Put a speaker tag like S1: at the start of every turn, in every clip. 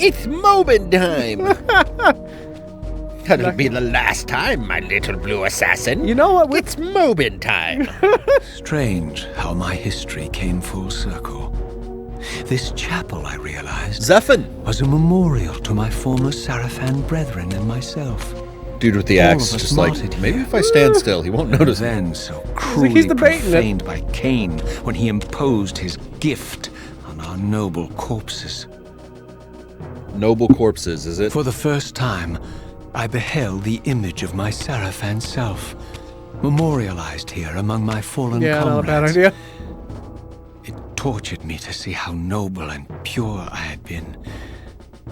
S1: It's Mobin time! That'll be the last time, my little blue assassin.
S2: You know what?
S1: It's Mobin time.
S3: Strange how my history came full circle. This chapel, I realized,
S1: Zephin!
S3: was a memorial to my former Sarafan brethren and myself.
S1: Dude with the
S3: All
S1: axe,
S3: of us
S1: just like,
S3: martyred
S1: maybe
S3: here.
S1: if I stand still, he won't notice me.
S3: Then so
S2: he's
S3: cruelly
S2: debating it.
S3: profaned by Kain when he imposed his gift on our noble corpses.
S1: Noble corpses, is it?
S3: For the first time, I beheld the image of my Sarafan self, memorialized here among my fallen
S2: Yeah, not a
S3: comrades.
S2: bad idea.
S3: It tortured me to see how noble and pure I had been,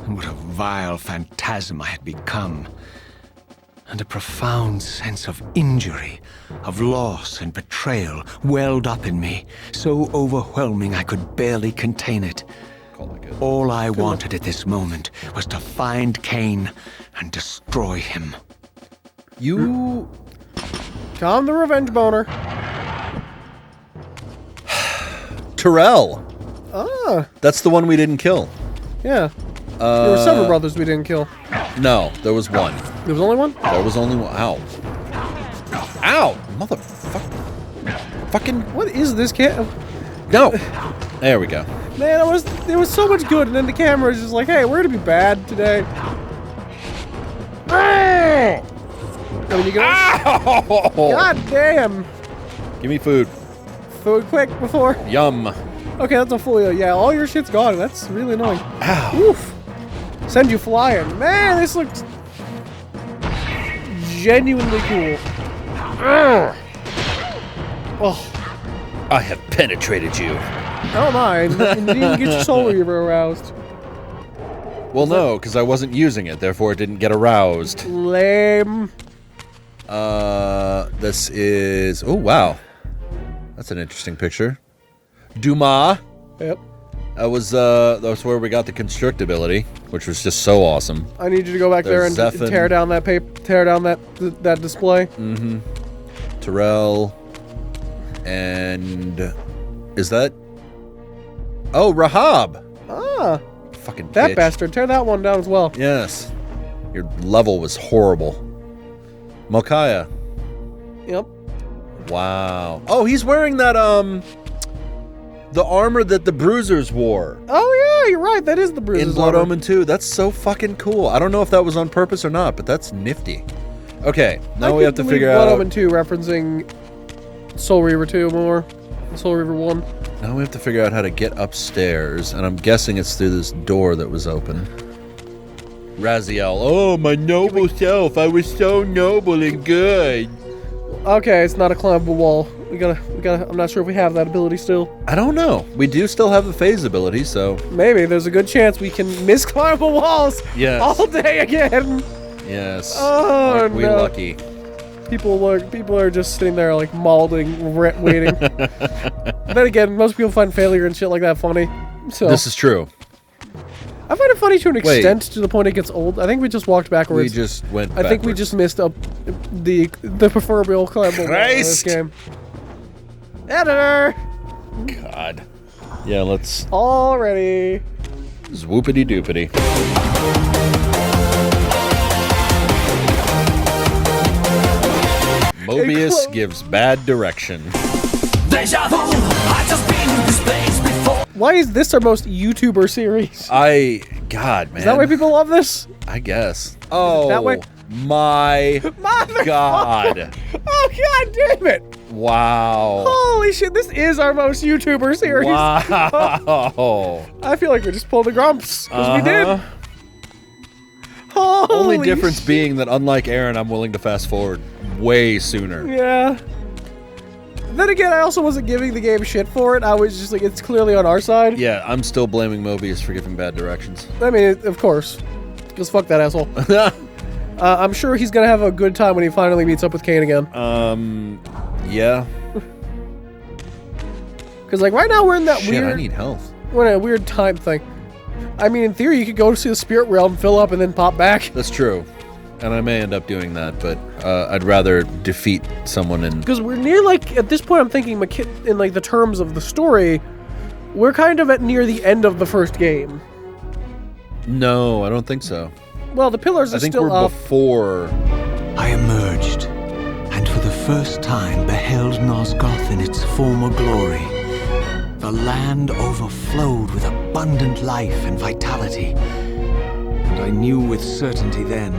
S3: and what a vile phantasm I had become. And a profound sense of injury, of loss and betrayal welled up in me, so overwhelming I could barely contain it. All I wanted at this moment was to find Kain and destroy him.
S1: You...
S2: Tom the Revenge Boner.
S1: Terrell!
S2: Ah,
S1: That's the one we didn't kill.
S2: yeah. There were several brothers we didn't kill.
S1: No, there was one.
S2: There was only one?
S1: There was only one. Ow. Ow! Motherfucker. Fucking...
S2: What is this cat?
S1: No! There we go.
S2: Man, there was so much good, and then the camera is just like, hey, we're gonna be bad today. I mean, you
S1: Ow!
S2: God damn!
S1: Give me food.
S2: Food quick before.
S1: Yum.
S2: Okay, that's a full. Yeah, all your shit's gone. That's really annoying.
S1: Ow.
S2: Oof. Send you flying. Man, this looks genuinely cool. Ugh. Oh,
S1: I have penetrated you.
S2: oh my! You didn't even get your soul reaver aroused.
S1: Well, no, because I wasn't using it, therefore it didn't get aroused.
S2: Lame.
S1: This is... Oh, wow. That's an interesting picture. Dumas.
S2: Yep.
S1: That's where we got the constrict ability, which was just so awesome.
S2: I need you to go back there and
S1: There's Zephin.
S2: tear down that that display.
S1: Mm-hmm. Terrell. And... Is that... Oh, Rahab!
S2: Ah,
S1: Fucking
S2: that
S1: bitch.
S2: bastard. Tear that one down as well.
S1: Yes. Your level was horrible. Mokaya.
S2: Yep.
S1: Wow. Oh, he's wearing that, the armor that the Bruisers wore
S2: Oh yeah, you're right. That is the bruises.
S1: in Blood
S2: armor.
S1: Omen 2. That's so fucking cool. I don't know if that was on purpose or not, but that's nifty. Okay, now we have to figure
S2: Blood
S1: out...
S2: Omen 2 referencing Soul Reaver 2 more. Soul Reaver 1.
S1: Now we have to figure out how to get upstairs, and I'm guessing it's through this door that was open. Raziel. Oh, my noble self. I was so noble and good.
S2: Okay, it's not a climbable wall. We gotta, I'm not sure if we have that ability still.
S1: I don't know. We do still have the phase ability, so...
S2: Maybe, there's a good chance we can miss climbable walls
S1: Yes.
S2: all day again.
S1: Yes.
S2: Oh,
S1: Aren't we
S2: no.
S1: lucky?
S2: People are just sitting there like mauling, waiting. Then again, most people find failure and shit like that funny. So
S1: This is true.
S2: I find it funny to an
S1: Wait.
S2: extent to the point it gets old. I think we just walked backwards.
S1: We just went
S2: I think we just missed the proverbial climbable wall in this
S1: Christ.
S2: game. Editor!
S1: God. Yeah, let's...
S2: Already.
S1: Swoopity doopity. Mobius gives bad direction.
S4: Deja vu, I've just been in this place before.
S2: Why is this our most YouTuber series?
S1: God, man.
S2: Is that why people love this?
S1: I guess. Oh,
S2: that way?
S1: my
S2: Motherfucker.
S1: God.
S2: Oh, god damn it!
S1: Wow.
S2: Holy shit, this is our most YouTuber series.
S1: Wow.
S2: I feel like we just pulled the grumps, because we did.
S1: Uh-huh.
S2: Holy
S1: Only difference
S2: shit.
S1: being that unlike Aaron, I'm willing to fast forward way sooner.
S2: Yeah. Then again, I also wasn't giving the game shit for it. I was just like, it's clearly on our side.
S1: Yeah, I'm still blaming Mobius for giving bad directions.
S2: I mean, of course. Because fuck that asshole. I'm sure he's gonna have a good time when he finally meets up with Kain again.
S1: Yeah.
S2: Because like right now we're in that
S1: Shit, I need health.
S2: we're in a weird time thing. I mean, in theory, you could go to the spirit realm, fill up, and then pop back.
S1: That's true. And I may end up doing that, but I'd rather defeat someone in...
S2: Because we're near, like, at this point, I'm thinking, in, like, the terms of the story, we're kind of at near the end of the first game.
S1: No, I don't think so.
S2: Well, the pillars are
S1: I think
S2: still
S1: we're
S2: up.
S1: before.
S3: I emerged, and for the first time beheld Nosgoth in its former glory. The land overflowed with abundant life and vitality. And I knew with certainty then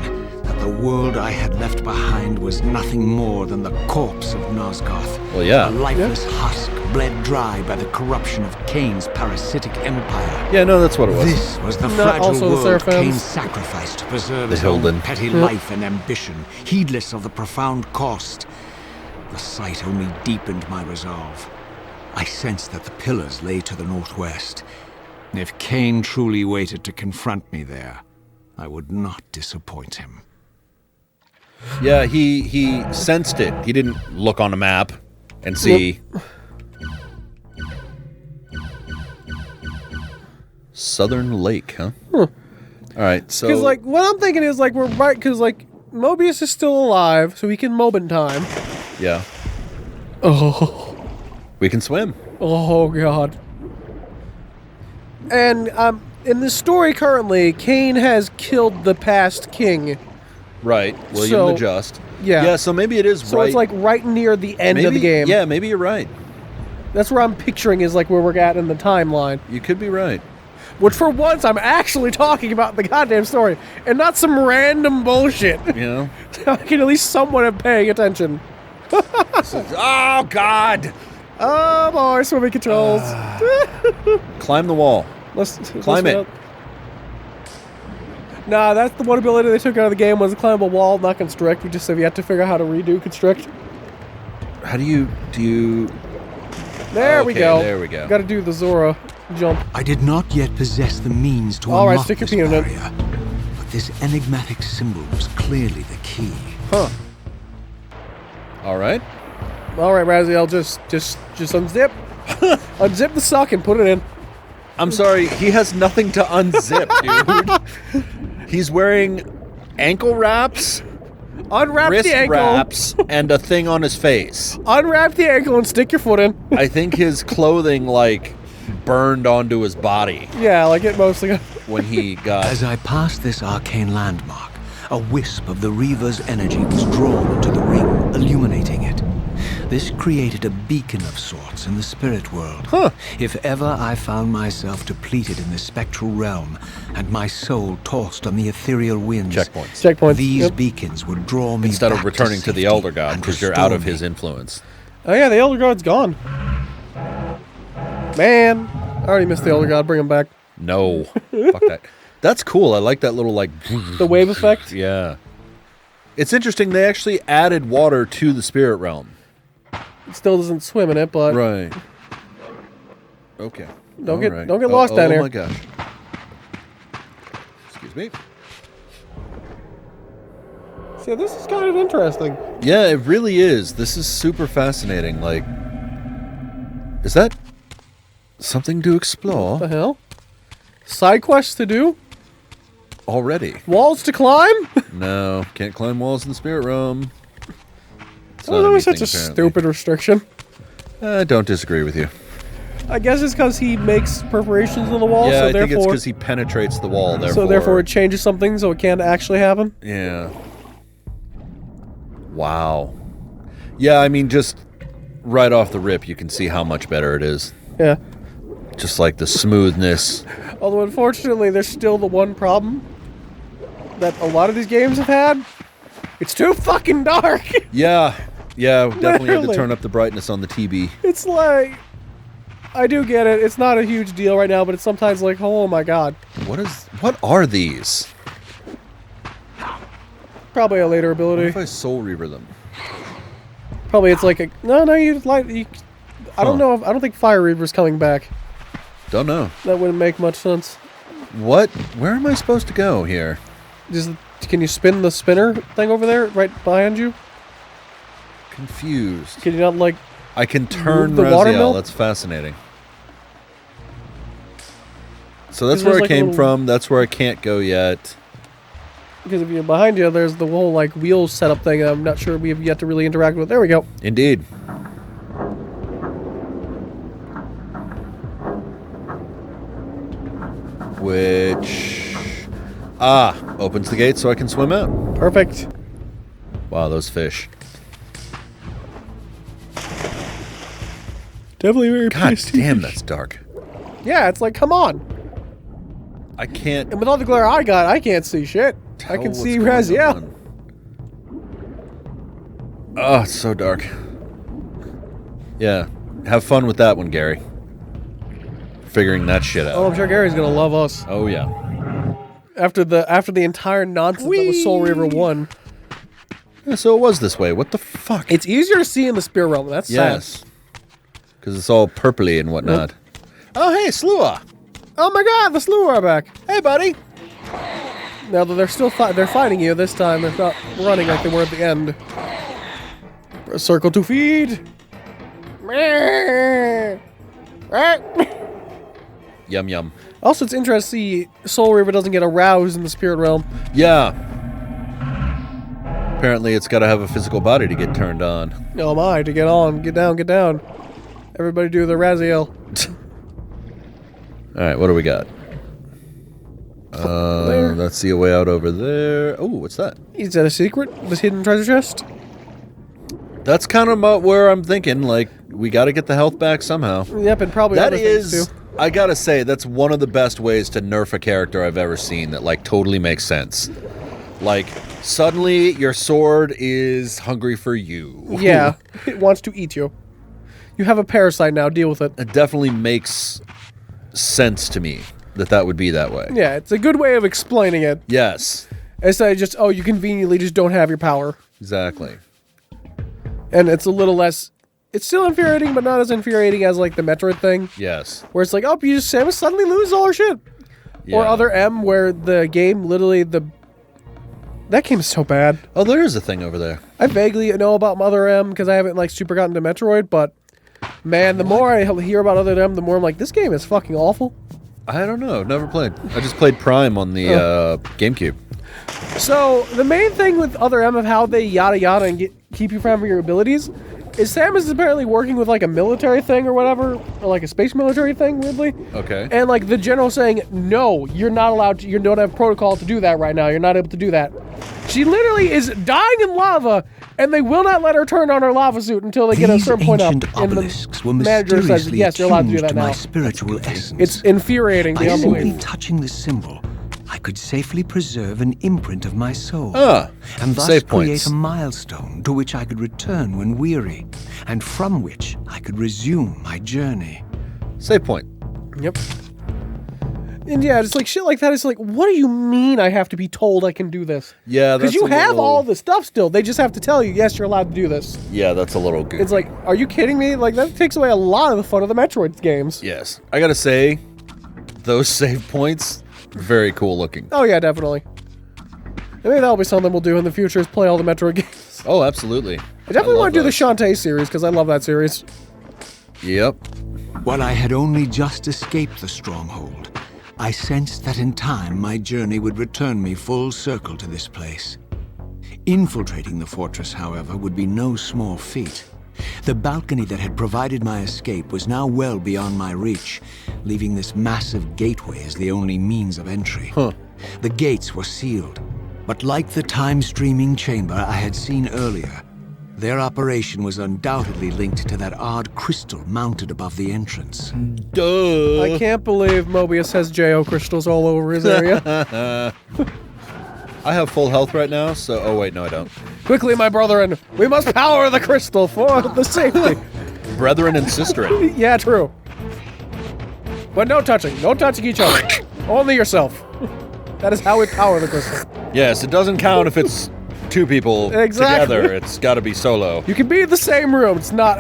S3: that the world I had left behind was nothing more than the corpse of Nosgoth.
S1: Well, yeah.
S3: A lifeless husk bled dry by the corruption of Kain's parasitic empire.
S1: Yeah, no, that's what it was.
S3: This was the
S2: Not
S3: fragile
S2: also the
S3: world
S2: Seraphims.
S3: Kain sacrificed to preserve
S1: The
S3: his own
S1: Hilden.
S3: petty life and ambition, heedless of the profound cost. The sight only deepened my resolve. I sensed that the pillars lay to the northwest. If Kain truly waited to confront me there, I would not disappoint him.
S1: Yeah, he sensed it. He didn't look on a map and see. Southern Lake, huh? All right, so...
S2: Because, like, what I'm thinking is, like, we're right, because, like, Mobius is still alive, so he can mob in time.
S1: Yeah.
S2: Oh.
S1: We can swim.
S2: Oh, God. And, in the story currently, Kain has killed the past king.
S1: Right, William
S2: So-
S1: the Just.
S2: Yeah.
S1: Yeah, so maybe it is
S2: So
S1: right.
S2: it's, like, right near the end
S1: maybe,
S2: of the game.
S1: Yeah, maybe you're right.
S2: That's where I'm picturing is, like, where we're at in the timeline.
S1: You could be right.
S2: Which, for once, I'm actually talking about the goddamn story, and not some random bullshit.
S1: You know?
S2: I can at least somewhat am paying attention.
S1: Oh, God!
S2: Oh, boy, swimming controls.
S1: Climb the wall.
S2: Let's
S1: Climb it.
S2: Nah, that's the one ability they took out of the game was to climb a wall, not constrict. We just said you have to figure out how to redo constrict.
S1: How do you...
S2: There we
S1: Okay,
S2: go.
S1: there we go.
S2: Got to do the Zora jump.
S3: I did not yet possess the means to
S2: All right,
S3: unlock
S2: stick your
S3: this
S2: peanut in.
S3: barrier, but this enigmatic symbol was clearly the key.
S1: Huh. All right.
S2: All right, Raziel, just unzip. Unzip the sock and put it in.
S1: I'm sorry, he has nothing to unzip, dude. He's wearing ankle wraps,
S2: Unwrap
S1: wrist
S2: the ankle.
S1: wraps, and a thing on his face.
S2: Unwrap the ankle and stick your foot in.
S1: I think his clothing, like, burned onto his body
S2: Yeah, like it mostly got...
S1: when he got...
S3: As I passed this arcane landmark, a wisp of the Reaver's energy was drawn into the ring, illuminating it. This created a beacon of sorts in the spirit world.
S1: Huh.
S3: If ever I found myself depleted in the spectral realm and my soul tossed on the ethereal winds,
S1: Checkpoints.
S3: these
S2: Yep.
S3: beacons would draw me
S1: Instead of
S3: back
S1: returning to the
S3: safety
S1: Elder God,
S3: and
S1: because you're
S3: restore
S1: out of
S3: me.
S1: his influence.
S2: Oh yeah, the Elder God's gone. Man, I already missed the Elder God. Bring him back.
S1: No. Fuck that. That's cool. I like that little, like...
S2: The wave effect.
S1: Yeah. It's interesting, they actually added water to the spirit realm.
S2: It still doesn't swim in it, but
S1: Right. Okay.
S2: Don't get-
S1: All right.
S2: don't get lost down here.
S1: Oh my gosh. Excuse me.
S2: see, this is kind of interesting.
S1: Yeah, it really is. This is super fascinating. Like, is that something to
S2: The
S1: explore
S2: hell? Side quests to do?
S1: already?
S2: Walls to climb?
S1: No, can't climb walls in the spirit realm. It's
S2: That was
S1: not
S2: always
S1: anything,
S2: such a
S1: apparently.
S2: stupid restriction.
S1: I don't disagree with you.
S2: I guess it's because he makes perforations in the wall,
S1: Yeah,
S2: so
S1: I think it's
S2: therefore,
S1: because he penetrates the wall.
S2: so therefore it changes something, so it can't actually happen.
S1: Yeah. Wow. Yeah, I mean, just right off the rip, you can see how much better it is.
S2: Yeah.
S1: Just like the smoothness.
S2: Although unfortunately, there's still the one problem that a lot of these games have had. It's too fucking dark.
S1: Yeah. Yeah, definitely had to
S2: Literally.
S1: turn up the brightness on the TV.
S2: It's like, I do get it. It's not a huge deal right now, but it's sometimes like, oh my god.
S1: What are these?
S2: Probably a later
S1: What
S2: ability.
S1: if I Soul Reaver them?
S2: Probably it's like a no. You like you. I don't know. I don't think Fire Reaver's coming back.
S1: Don't know.
S2: That wouldn't make much sense.
S1: What? Where am I supposed to go here?
S2: Can you spin the spinner thing over there, right behind you?
S1: Confused.
S2: Can you not like?
S1: I can turn
S2: Move the watermill?
S1: Raziel. That's fascinating. So that's
S2: Because
S1: where I
S2: there's like a
S1: came
S2: little-
S1: from. That's where I can't go yet.
S2: Because if you're behind you, there's the whole like wheel setup thing. I'm not sure we have yet to really interact with. There we go.
S1: Indeed. Which Ah, opens the gate so I can swim out.
S2: Perfect.
S1: Wow, those fish.
S2: Definitely very
S1: God
S2: tasty.
S1: damn, that's dark.
S2: Yeah, it's like, come on.
S1: I can't.
S2: And with all the glare I got, I can't see shit. I can see Raziel.
S1: Oh, it's so dark. Yeah, have fun with that one, Gary. Figuring that shit out.
S2: Oh, I'm sure Gary's gonna love us.
S1: Oh yeah.
S2: After the entire nonsense that was Soul Reaver 1.
S1: Yeah, so it was this way. What the fuck?
S2: It's easier to see in the Spirit Realm. That's sad.
S1: Because it's all purpley and whatnot. Oh, hey, Slua.
S2: Oh my god, the Slew are back.
S1: Hey, buddy.
S2: Now that they're still they're fighting you this time. They're not running like they were at the end. Circle to feed.
S1: Yum, yum.
S2: Also, it's interesting to see Soul Reaver doesn't get aroused in the Spirit Realm.
S1: Yeah. Apparently, it's got to have a physical body to get turned on.
S2: Oh my, to get on. Get down, get down. Everybody do the Raziel.
S1: All right, what do we got? Let's see a way out over there. Oh, what's that?
S2: Is that a secret? This hidden treasure chest?
S1: That's kind of where I'm thinking. Like, we got to get the health back somehow.
S2: Yep, and probably
S1: That
S2: other things
S1: is,
S2: too.
S1: I gotta say, that's one of the best ways to nerf a character I've ever seen that, like, totally makes sense. Like, suddenly your sword is hungry for you.
S2: Yeah, it wants to eat you. You have a parasite now, deal with it.
S1: It definitely makes sense to me that would be that way.
S2: Yeah, it's a good way of explaining it.
S1: Yes.
S2: Instead of just, oh, you conveniently just don't have your power.
S1: Exactly.
S2: And it's a little less... It's still infuriating, but not as infuriating as, like, the Metroid thing.
S1: Yes.
S2: Where it's like, oh, you just Samus suddenly loses all her shit.
S1: Yeah.
S2: Or Other M, where the game literally... That game is so bad.
S1: Oh, there is a thing over there.
S2: I vaguely know about Mother M because I haven't, like, super gotten to Metroid, but... Man, the more I hear about Other M, the more I'm like, this game is fucking awful.
S1: I don't know. Never played. I just played Prime on the GameCube.
S2: So, the main thing with Other M of how they yada yada and keep you from your abilities is Samus is apparently working with, like, a military thing or whatever, or, like, a space military thing, weirdly.
S1: Okay.
S2: And, like, the general saying, no, you're not allowed to, you don't have protocol to do that right now. You're not able to do that. She literally is dying in lava, and they will not let her turn on her lava suit until they get a certain point up. And the manager says, yes, you're allowed to do that now.
S3: My spiritual essence.
S2: It's infuriating
S3: By
S2: beyond
S3: simply
S2: belief.
S3: touching the symbol, I could safely preserve an imprint of my soul.
S1: save
S3: And thus create
S1: points.
S3: a milestone to which I could return when weary, and from which I could resume my journey.
S1: Save point.
S2: Yep. And yeah, it's like shit like that. It's like, what do you mean I have to be told I can do this?
S1: Yeah, that's
S2: Because you
S1: a
S2: have
S1: little-
S2: all the stuff still. They just have to tell you, yes, you're allowed to do this.
S1: Yeah, that's a little good.
S2: It's like, are you kidding me? Like, that takes away a lot of the fun of the Metroid games.
S1: Yes. I gotta say, those save points, very cool looking.
S2: Oh, yeah, definitely. Maybe that'll be something we'll do in the future is play all the Metroid games.
S1: Oh, absolutely.
S2: I definitely want to do the Shantae series because I love that series.
S1: Yep.
S3: While I had only just escaped the stronghold, I sensed that in time my journey would return me full circle to this place. Infiltrating the fortress, however, would be no small feat. The balcony that had provided my escape was now well beyond my reach, leaving this massive gateway as the only means of entry. The gates were sealed, but like the time-streaming chamber I had seen earlier, their operation was undoubtedly linked to that odd crystal mounted above the entrance.
S1: Duh.
S2: I can't believe Mobius has JO crystals all over his area.
S1: I have full health right now, so... Oh, wait, no, I don't.
S2: Quickly, my brethren, we must power the crystal for the safety.
S1: Brethren and sisterin.
S2: Yeah, true. But no touching. No touching each other. Only yourself. That is how we power the crystal.
S1: Yes, it doesn't count if it's two people
S2: Exactly.
S1: together. It's got to be solo.
S2: You can be in the same room. It's not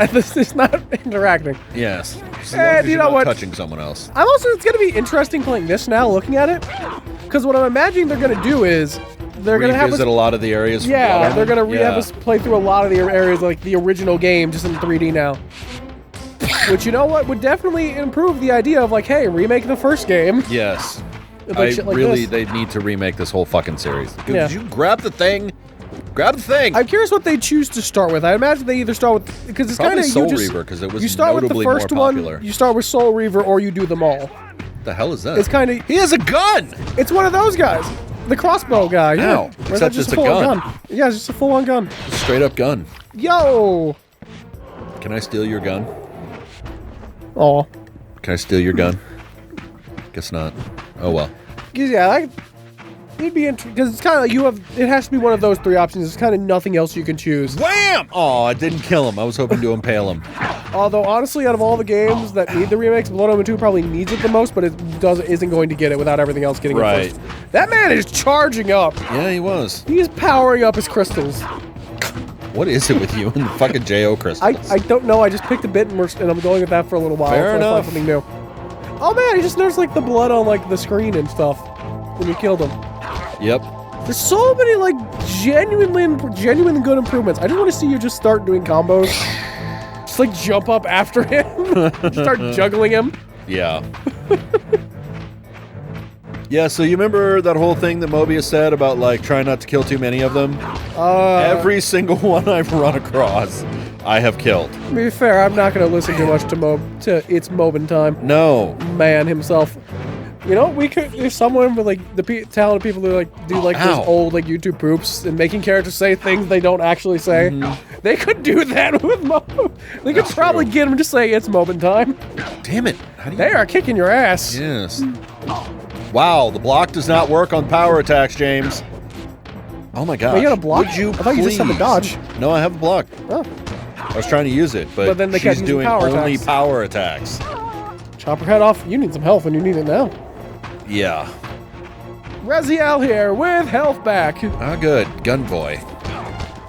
S2: interacting.
S1: Yes. As long
S2: And
S1: as
S2: you
S1: you're
S2: know
S1: not
S2: what?
S1: touching someone else.
S2: It's going to be interesting playing this now, looking at it. Because what I'm imagining they're going to do is they're going to have us...
S1: Revisit a lot of the areas. from
S2: Yeah,
S1: Water.
S2: they're going to
S1: Yeah.
S2: have us play through a lot of the areas like the original game, just in 3D now. Which, you know what, would definitely improve the idea of like, hey, remake the first game.
S1: Yes.
S2: Like shit like
S1: really,
S2: this.
S1: they need to remake this whole fucking series.
S2: Yeah.
S1: Did you grab the thing? Grab the thing!
S2: I'm curious what they choose to start with. I imagine they either start with... Because it's kind
S1: Probably
S2: of...
S1: Soul Reaver, because it was
S2: you start with the
S1: notably
S2: first
S1: more popular.
S2: one, you start with Soul Reaver, or you do them all.
S1: The hell is that?
S2: It's kind of...
S1: He has a gun!
S2: It's one of those guys. The crossbow guy. Yeah.
S1: Ow.
S2: Or is
S1: Except
S2: that just
S1: it's a
S2: full-on
S1: gun.
S2: Yeah, it's just a full-on gun.
S1: Straight up gun.
S2: Yo.
S1: Can I steal your gun?
S2: Oh.
S1: Can I steal your gun? Guess not. Oh well.
S2: Yeah, it'd be interesting because it's kind of like you have. It has to be one of those three options. There's kind of nothing else you can choose.
S1: Wham! Oh, I didn't kill him. I was hoping to impale him.
S2: Although honestly, out of all the games that need the remakes, Blood Omen 2 probably needs it the most, but it isn't going to get it without everything else getting
S1: Right.
S2: it first. That man is charging up.
S1: Yeah, he was.
S2: He is powering up his crystals.
S1: What is it with you and the fucking J.O. crystals?
S2: I don't know. I just picked a bit and I'm going with that for a little while.
S1: Fair
S2: until I
S1: enough.
S2: find something new. Oh man, I just noticed like the blood on like the screen and stuff when you killed him.
S1: Yep.
S2: There's so many like genuine good improvements. I just want to see you just start doing combos. Just like jump up after him. Start juggling him.
S1: Yeah. Yeah, so you remember that whole thing that Mobius said about like trying not to kill too many of them? Every single one I've run across, I have killed.
S2: To be fair, I'm not going to listen too much to It's Mobin Time.
S1: No.
S2: Man himself. You know, we could, if someone with like the talented people who like do like
S1: Ow.
S2: those old like YouTube poops and making characters say things they don't actually say, they could do that with Mo. They could
S1: That's
S2: probably
S1: true.
S2: get him to say it's Mobin Time.
S1: Damn it. How do you...
S2: They are kicking your ass.
S1: Yes. Wow, the block does not work on power attacks, James. Oh my gosh.
S2: you got a block?
S1: Would you
S2: I thought you just had the
S1: please-
S2: dodge.
S1: No, I have a block.
S2: Oh,
S1: I was trying to use it, but
S2: then they kept
S1: she's
S2: using
S1: doing
S2: power
S1: only
S2: attacks.
S1: power attacks.
S2: chop her head off. You need some health and you need it now.
S1: Yeah.
S2: Raziel here with health back.
S1: Ah, good. Gun boy.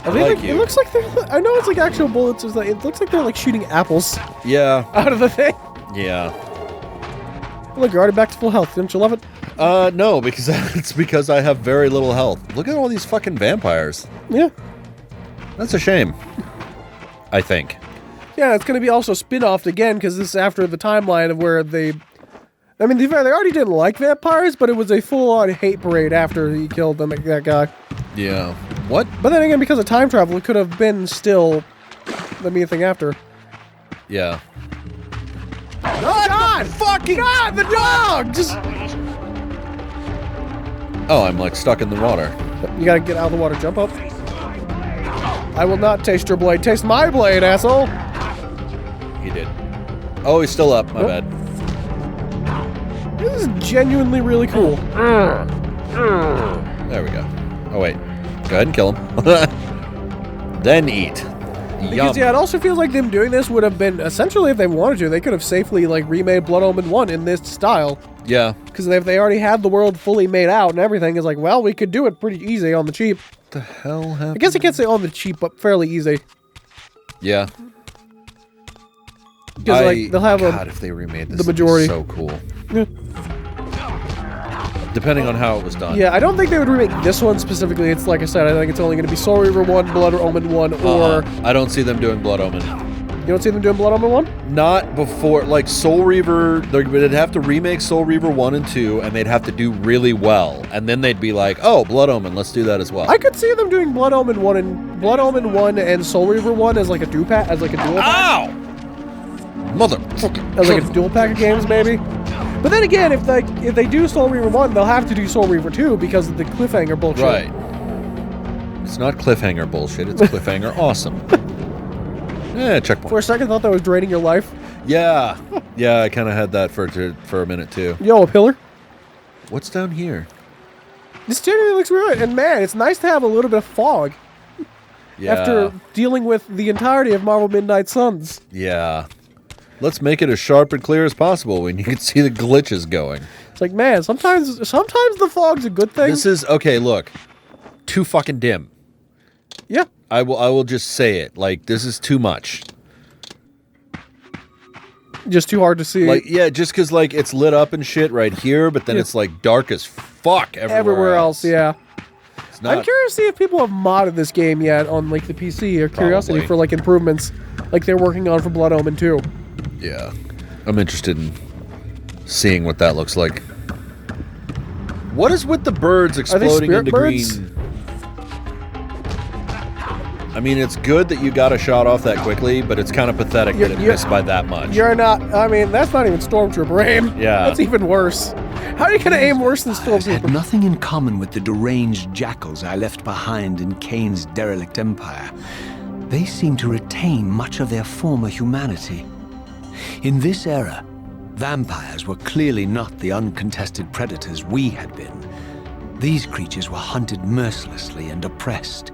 S2: I think
S1: like
S2: it
S1: you.
S2: looks like they're. I know it's like actual bullets. It's like, it looks like they're like shooting apples
S1: Yeah.
S2: out of the thing.
S1: Yeah.
S2: Look, you're already back to full health. Didn't you love it?
S1: No, because it's because I have very little health. Look at all these fucking vampires.
S2: Yeah.
S1: That's a shame. I think.
S2: Yeah, it's going to be also spin-offed again because this is after the timeline of where they... I mean, to be fair, they already didn't like vampires, but it was a full-on hate parade after he killed them, that guy.
S1: Yeah. What?
S2: But then again, because of time travel, it could have been still the main thing after.
S1: Yeah.
S2: Oh, God! Fucking God, the dog! Just...
S1: Oh, I'm like stuck in the water.
S2: You gotta get out of the water, jump up. I will not taste your blade. Taste my blade, asshole!
S1: He did. Oh, he's still up. My
S2: Nope.
S1: bad.
S2: This is genuinely really cool.
S1: There we go. Oh, wait. Go ahead and kill him. Then eat.
S2: Because,
S1: Yum.
S2: yeah, it also feels like them doing this would have been, essentially, if they wanted to, they could have safely, like, remade Blood Omen 1 in this style.
S1: Yeah.
S2: Because if they already had the world fully made out and everything, it's like, well, we could do it pretty easy on the cheap.
S1: What the hell happened?
S2: I guess I can't say on the cheap, but fairly easy.
S1: Yeah.
S2: Because, like, they'll have
S1: God, if they remade this,
S2: the majority.
S1: it'd be so cool.
S2: Yeah.
S1: Depending on how it was done.
S2: Yeah, I don't think they would remake this one specifically. It's like I said, I think it's only going to be Soul Reaver 1, Blood Omen 1, or...
S1: I don't see them doing Blood Omen.
S2: You don't see them doing Blood Omen 1?
S1: Not before, like, Soul Reaver, they'd have to remake Soul Reaver 1 and 2, and they'd have to do really well. And then they'd be like, oh, Blood Omen, let's do that as well.
S2: I could see them doing Blood Omen 1 and Soul Reaver 1 as like a dual pack, as like a dual pack.
S1: Ow! Motherfucker.
S2: As like a dual pack of games, maybe. But then again, if they do Soul Reaver 1, they'll have to do Soul Reaver 2 because of the cliffhanger bullshit.
S1: Right. It's not cliffhanger bullshit, it's cliffhanger awesome. Yeah, checkpoint.
S2: For a second, I thought that was draining your life.
S1: Yeah. Yeah, I kind of had that for a minute, too.
S2: Yo, a pillar.
S1: What's down here?
S2: This genuinely looks really, and man, it's nice to have a little bit of fog
S1: Yeah.
S2: after dealing with the entirety of Marvel Midnight Suns.
S1: Yeah. Let's make it as sharp and clear as possible when you can see the glitches going.
S2: It's like, man, sometimes the fog's a good thing.
S1: This is, okay, look. Too fucking dim.
S2: Yeah.
S1: I will just say it. Like, this is too much.
S2: Just too hard to see.
S1: Like, yeah, just because, like, it's lit up and shit right here, but then
S2: Yeah.
S1: it's, like, dark as fuck
S2: everywhere else, yeah.
S1: It's not,
S2: I'm curious to see if people have modded this game yet on like the PC or Curiosity
S1: Probably.
S2: for like improvements like they're working on for Blood Omen 2.
S1: Yeah. I'm interested in seeing what that looks like. What is with the birds exploding
S2: spirit
S1: into
S2: birds?
S1: green? I mean, it's good that you got a shot off that quickly, but it's kind of pathetic that it
S2: You're-
S1: missed by that much.
S2: You're not, I mean, that's not even Stormtrooper aim.
S1: Yeah.
S2: That's even worse. How are you going to aim worse than
S3: Had
S2: Stormtrooper?
S3: nothing in common with the deranged jackals I left behind in Kain's derelict empire. They seem to retain much of their former humanity. In this era, vampires were clearly not the uncontested predators we had been. These creatures were hunted mercilessly and oppressed.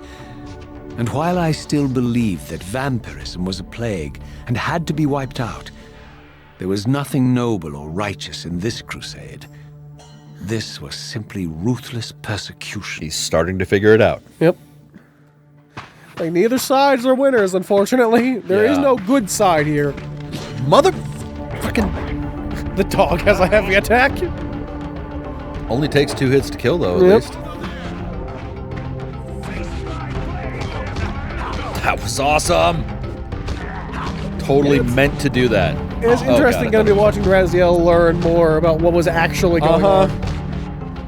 S3: And while I still believed that vampirism was a plague and had to be wiped out, there was nothing noble or righteous in this crusade. This was simply ruthless persecution.
S1: He's starting to figure it out.
S2: Yep. Like, neither sides are winners, unfortunately. There is
S1: Yeah.
S2: no good side here.
S1: Mother...
S2: The dog has a heavy attack.
S1: Only takes 2 hits to kill, though, at
S2: Yep.
S1: least. That was awesome! Totally meant to do that.
S2: It's interesting going to be watching Raziel learn more about what was actually going on.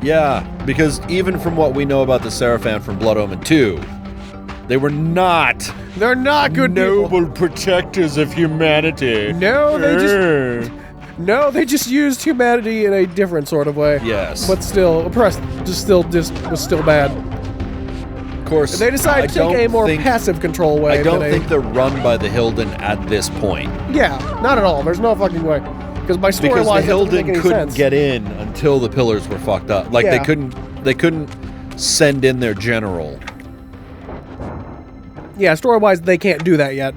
S1: Yeah, because even from what we know about the Seraphim from Blood Omen 2, they were not
S2: They're not good people.
S1: noble protectors of humanity.
S2: No, they just used humanity in a different sort of way.
S1: Yes.
S2: But still, oppressed. Was still bad.
S1: Of course,
S2: They decided to take a more passive control way.
S1: I don't
S2: than
S1: think they're run by the Hilden at this point.
S2: Yeah, not at all. There's no fucking way. Because by
S1: Because the
S2: storyline, that doesn't make
S1: Hilden
S2: any
S1: couldn't
S2: sense.
S1: get in until the pillars were fucked up. Like
S2: Yeah.
S1: they couldn't send in their general.
S2: Yeah, story-wise, they can't do that yet.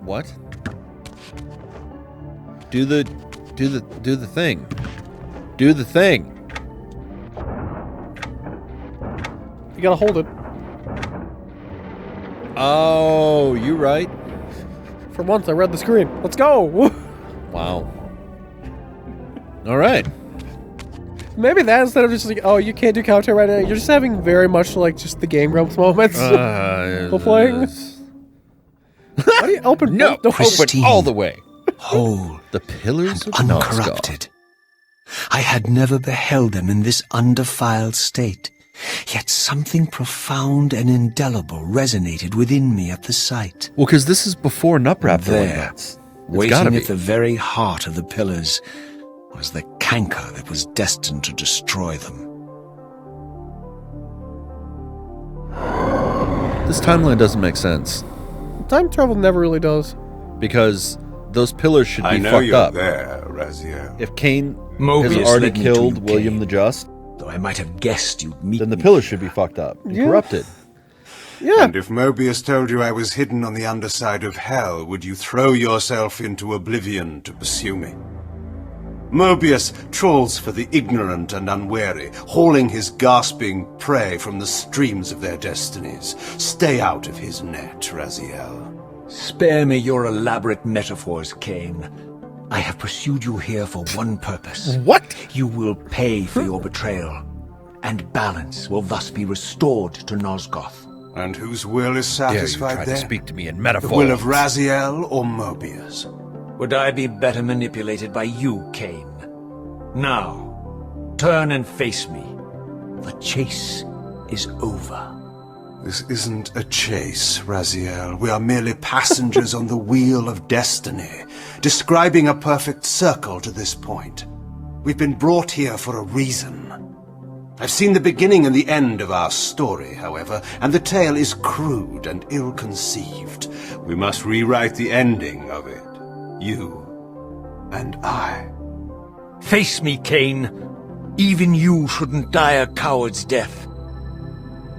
S1: What? Do the thing. Do the thing.
S2: You gotta hold it.
S1: Oh, you right.
S2: For once, I read the screen. Let's go!
S1: Wow. All right.
S2: Maybe that instead of just like, oh, you can't do commentary right now, you're just having very much like just the Game Grumps moments. While playing. Why do you open
S1: No,
S2: both doors?
S1: open all the way.
S3: Whole
S1: The pillars of
S3: and
S1: Nosgoth.
S3: uncorrupted. I had never beheld them in this undefiled state, yet something profound and indelible resonated within me at the sight.
S1: Well, because this is before Nuprap throwing
S3: There,
S1: bats. It's gotta
S3: waiting
S1: be.
S3: at the very heart of the pillars, was the canker that was destined to destroy them.
S1: This timeline doesn't make sense
S2: Time travel never really does.
S1: because those pillars should be
S5: I know
S1: fucked
S5: you're
S1: up.
S5: there, Raziel.
S1: If Cain
S3: Mobius
S1: has already
S3: led me to
S1: killed
S3: you,
S1: William
S3: Cain.
S1: the Just,
S3: Though I might have guessed you'd meet
S1: then the
S3: me.
S1: pillars should be fucked up and
S2: Yeah.
S1: corrupted.
S2: Yeah.
S5: And if Mobius told you I was hidden on the underside of hell, would you throw yourself into oblivion to pursue me? Mobius trawls for the ignorant and unwary, hauling his gasping prey from the streams of their destinies. Stay out of his net, Raziel.
S3: Spare me your elaborate metaphors, Cain. I have pursued you here for one purpose.
S1: What?
S3: You will pay for your betrayal, and balance will thus be restored to Nosgoth.
S5: And whose will is
S1: Dare you
S5: satisfied
S1: try
S5: there?
S1: to speak to me in
S5: The
S1: metaphors?
S5: will of Raziel or Mobius?
S3: Would I be better manipulated by you, Cain? Now, turn and face me. The chase is over.
S5: This isn't a chase, Raziel. We are merely passengers on the wheel of destiny, describing a perfect circle to this point. We've been brought here for a reason. I've seen the beginning and the end of our story, however, and the tale is crude and ill-conceived. We must rewrite the ending of it. You and I.
S3: Face me, Cain. Even you shouldn't die a coward's death.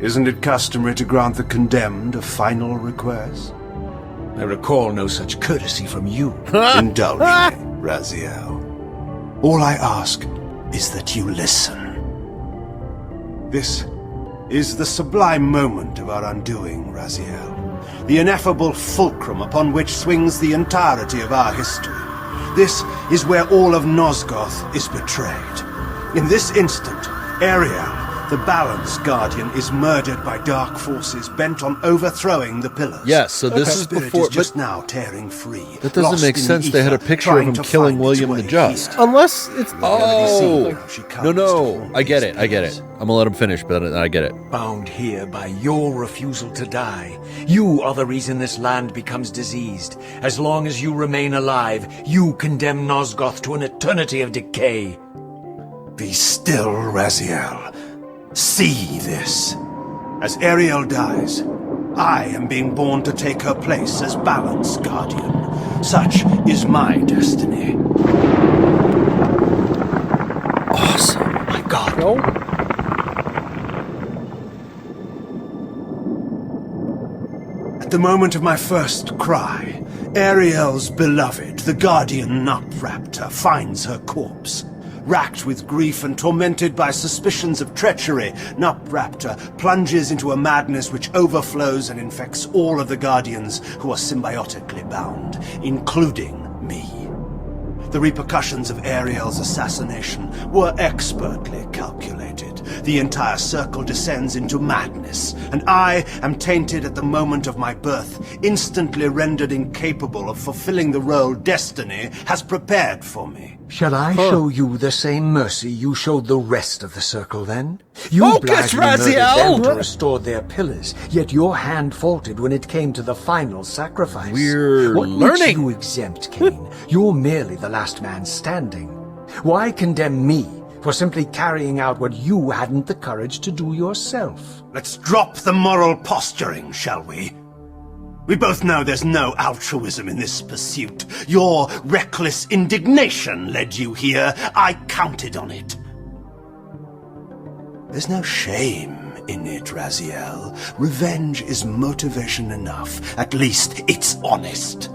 S5: Isn't it customary to grant the condemned a final request?
S3: I recall no such courtesy from you.
S5: Indulge me, Raziel. All I ask is that you listen. This is the sublime moment of our undoing, Raziel. The ineffable fulcrum upon which swings the entirety of our history. This is where all of Nosgoth is betrayed. In this instant, Ariel, The Balance Guardian is murdered by dark forces bent on overthrowing the pillars.
S1: Yes, so this is
S5: Spirit
S1: before.
S5: is just now tearing free.
S1: That doesn't
S5: lost
S1: make
S5: in
S1: sense.
S5: the
S1: They had a
S5: ether,
S1: picture of
S5: trying
S1: him
S5: to
S1: killing
S5: find its
S1: William
S5: way
S1: the Just.
S5: here.
S2: Unless it's
S1: Oh,
S5: She comes
S1: no,
S5: to
S1: no.
S5: haunt
S1: I get
S5: these
S1: it. I get it.
S5: pillars.
S1: I'm gonna let him finish, but I get it.
S6: Bound here by your refusal to die. You are the reason this land becomes diseased. As long as you remain alive, you condemn Nosgoth to an eternity of decay.
S5: Be still, Raziel. See this. As Ariel dies, I am being born to take her place as Balance Guardian. Such is my destiny.
S1: Awesome.
S6: My God.
S2: No.
S5: At the moment of my first cry, Ariel's beloved, the Guardian Nutraptor, finds her corpse. Racked with grief and tormented by suspicions of treachery, Nutraptor plunges into a madness which overflows and infects all of the Guardians who are symbiotically bound, including me. The repercussions of Ariel's assassination were expertly calculated. The entire circle descends into madness, and I am tainted at the moment of my birth, instantly rendered incapable of fulfilling the role destiny has prepared for me.
S6: Shall I show you the same mercy you showed the rest of the circle then? You
S1: Focus,
S6: blindly murdered
S1: Raziel!
S6: them to restore their pillars, yet your hand faltered when it came to the final sacrifice.
S1: We're
S6: what
S1: learning.
S6: makes you exempt, Kain? You're merely the last man standing. Why condemn me for simply carrying out what you hadn't the courage to do yourself?
S5: Let's drop the moral posturing, shall we? We both know there's no altruism in this pursuit. Your reckless indignation led you here. I counted on it. There's no shame in it, Raziel. Revenge is motivation enough. At least it's honest.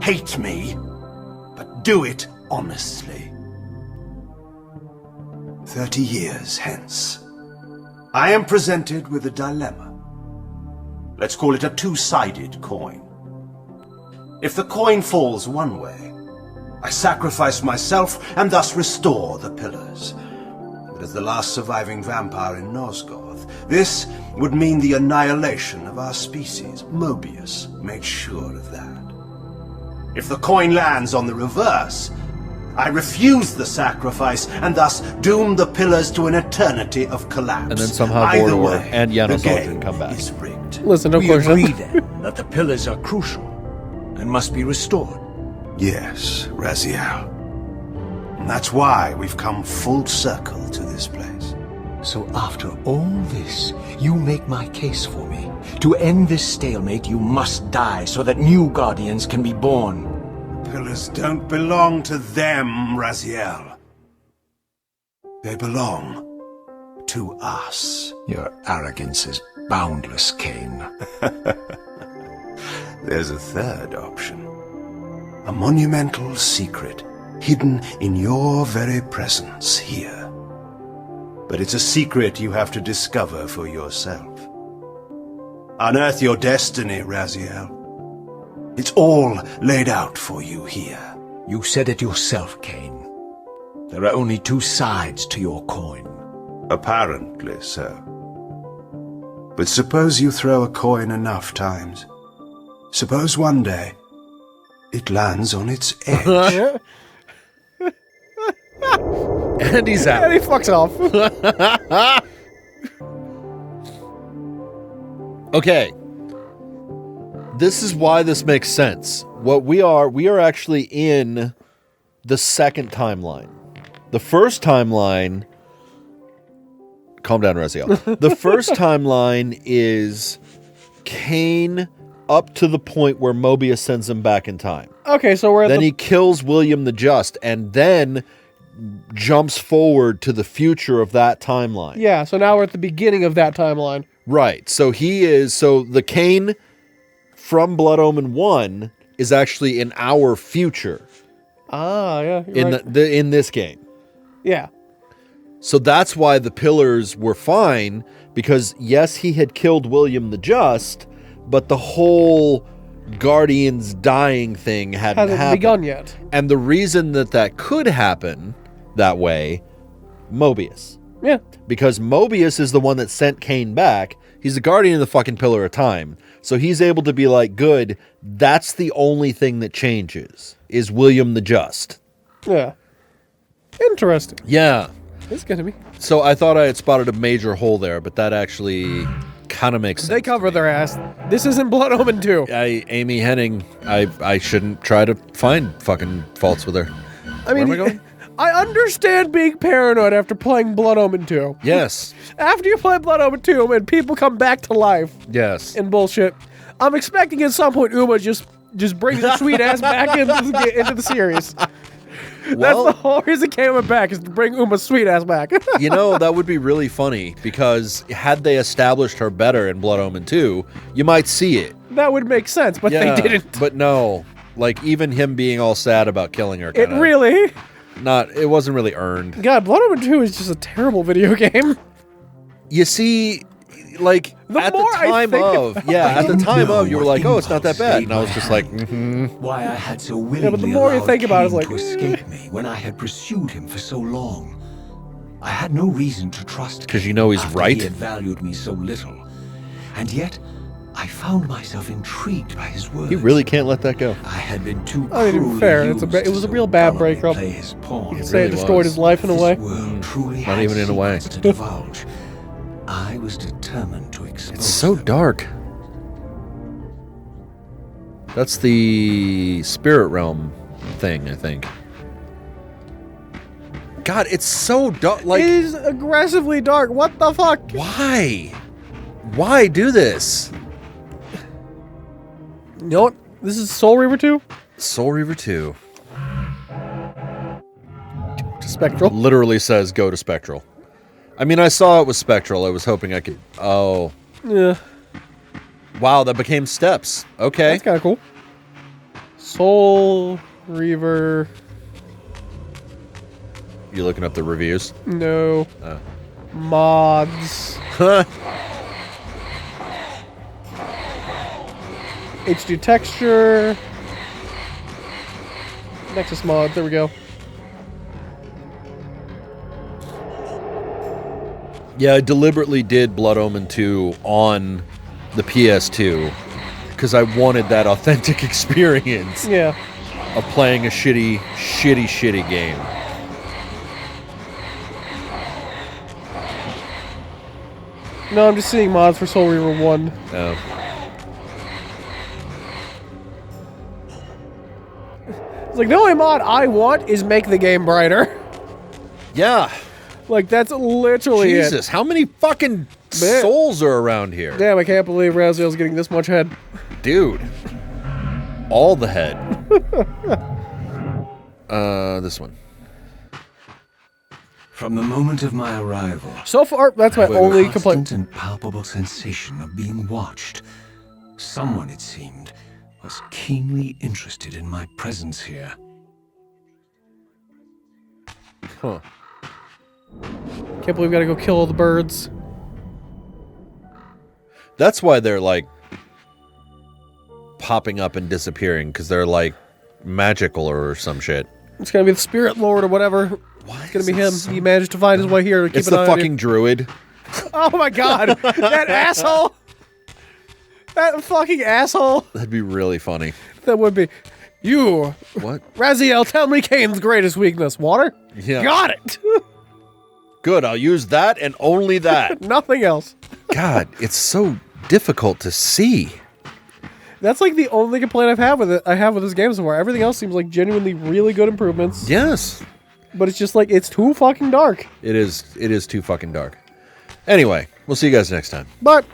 S5: Hate me, but do it honestly. 30 years hence, I am presented with a dilemma. Let's call it a two-sided coin. If the coin falls one way, I sacrifice myself and thus restore the pillars. But as the last surviving vampire in Nosgoth, this would mean the annihilation of our species. Mobius made sure of that. If the coin lands on the reverse, I refuse the sacrifice and thus doom the pillars to an eternity of collapse.
S1: And then somehow
S5: Either
S1: Mordor
S5: way,
S1: and
S5: the
S1: Janos
S5: game
S1: come back.
S5: is rigged.
S2: Listen, no
S6: We
S2: question.
S6: agree then that the pillars are crucial and must be restored.
S5: Yes, Raziel. And that's why we've come full circle to this place.
S6: So after all this, you make my case for me. To end this stalemate, you must die so that new guardians can be born.
S5: Pillars don't belong to them, Raziel. They belong to us.
S6: Your arrogance is boundless, Kain.
S5: There's a third option. A monumental secret hidden in your very presence here. But it's a secret you have to discover for yourself. Unearth your destiny, Raziel. It's all laid out for you here.
S6: You said it yourself, Kain. There are only two sides to your coin.
S5: Apparently so. But suppose you throw a coin enough times. Suppose one day it lands on its edge.
S1: And he's out.
S2: And he fucks off.
S1: Okay. This is why this makes sense. What we are actually in the second timeline. The first timeline, calm down, Raziel. The first timeline is Kain up to the point where Mobius sends him back in time.
S2: Okay, so we're at
S1: Then
S2: the...
S1: he kills William the Just and then jumps forward to the future of that timeline.
S2: Yeah, so now we're at the beginning of that timeline.
S1: Right. So the Kain from Blood Omen 1 is actually in our future
S2: Ah, yeah.
S1: in
S2: right.
S1: in this game.
S2: Yeah.
S1: So that's why the pillars were fine, because yes, he had killed William the Just, but the whole Guardians dying thing hadn't happened.
S2: begun yet.
S1: And the reason that could happen that way, Mobius.
S2: Yeah.
S1: Because Mobius is the one that sent Kain back. He's the guardian of the fucking Pillar of Time. So he's able to be like, good, that's the only thing that changes, is William the Just.
S2: Yeah. Interesting.
S1: Yeah.
S2: It's gonna be.
S1: So I thought I had spotted a major hole there, but that actually kind of makes sense.
S2: They cover their ass. This isn't Blood Omen 2.
S1: Amy Henning, I shouldn't try to find fucking faults with her.
S2: I mean,
S1: Where am I going?
S2: I understand being paranoid after playing Blood Omen 2.
S1: Yes.
S2: After you play Blood Omen 2 and people come back to life
S1: Yes.
S2: and bullshit, I'm expecting at some point Uma just brings her sweet ass back into the series.
S1: Well,
S2: That's the whole reason Kain went back, is to bring Uma's sweet ass back.
S1: you know, that would be really funny, because had they established her better in Blood Omen 2, you might see it.
S2: That would make sense, but
S1: Yeah,
S2: they didn't.
S1: But no. Like, even him being all sad about killing her.
S2: It really...
S1: It wasn't really earned.
S2: God, Blood Omen 2 is just a terrible video game.
S1: You see, like,
S2: The
S1: at the
S2: more I
S1: time
S2: think
S1: of,
S2: about
S1: yeah, at the
S6: didn't
S1: time
S6: know
S1: of, you were
S6: what
S1: like, oh, it's not that
S6: impulse
S1: bad.
S6: made
S1: And I was
S6: my
S1: just like,
S6: hand. Why I had so willingly
S2: Yeah, but the more you
S6: allowed
S2: think about it, it's
S6: Kain
S2: like,
S6: to escape me when I had pursued him for so long. I had no reason to trust
S1: 'Cause you know he's
S6: after
S1: right.
S6: He had valued me so little, and yet I found myself intrigued by his words.
S1: you really can't let that go.
S6: I had been too
S2: I mean, to be
S6: cruelly
S2: fair,
S6: used
S2: it was a
S6: to
S2: real
S6: so
S2: bad
S6: gallantly
S2: breakup.
S6: play his pawn.
S2: You could say it
S1: really
S2: destroyed
S1: was.
S2: his life in a
S6: This
S2: way.
S6: world truly
S1: Not
S6: had
S1: even in a way.
S6: secrets to divulge. I was determined to expose
S1: It's so
S6: them.
S1: dark. That's the spirit realm thing, I think. God, it's so dark. Like,
S2: It is aggressively dark. What the fuck?
S1: why? Why do this?
S2: You know what? This is Soul Reaver 2?
S1: Soul Reaver 2
S2: Spectral.
S1: literally says go to Spectral. I mean, I saw it was Spectral. I was hoping I could... Oh.
S2: Yeah,
S1: Wow, that became steps. Okay.
S2: that's kind of cool. Soul Reaver.
S1: You looking up the reviews?
S2: No.
S1: Oh.
S2: Mods.
S1: Huh.
S2: HD texture. Nexus mod. There we go.
S1: Yeah, I deliberately did Blood Omen 2 on the PS2 because I wanted that authentic experience
S2: Yeah.
S1: of playing a shitty game.
S2: No, I'm just seeing mods for Soul Reaver 1. It's like, the only mod I want is make the game brighter.
S1: Yeah.
S2: Like, that's literally it.
S1: Jesus, how many fucking
S2: Man.
S1: souls are around here?
S2: Damn, I can't believe Raziel's getting this much head.
S1: Dude. All the head. This one.
S6: From the moment of my arrival,
S2: So far, that's my only
S6: constant
S2: complaint.
S6: and palpable sensation of being watched. Someone, it seemed, was keenly interested in my presence here.
S1: Huh.
S2: Can't believe we gotta go kill all the birds.
S1: That's why they're like popping up and disappearing, because they're like magical or some shit.
S2: It's gonna be the Spirit Lord or whatever. It's gonna be him. He managed to find his way here to keep
S1: It's
S2: an
S1: the
S2: eye on
S1: fucking druid.
S2: you. Oh my god! That asshole! That fucking asshole!
S1: That'd be really funny.
S2: That would be. You,
S1: What?
S2: Raziel, tell me Kain's greatest weakness. Water?
S1: Yeah.
S2: Got it!
S1: Good, I'll use that and only that.
S2: Nothing else.
S1: God, it's so difficult to see.
S2: That's like the only complaint I have with this game so far. Everything else seems like genuinely really good improvements.
S1: Yes.
S2: But it's just like, it's too fucking dark.
S1: It is too fucking dark. Anyway, we'll see you guys next time.
S2: But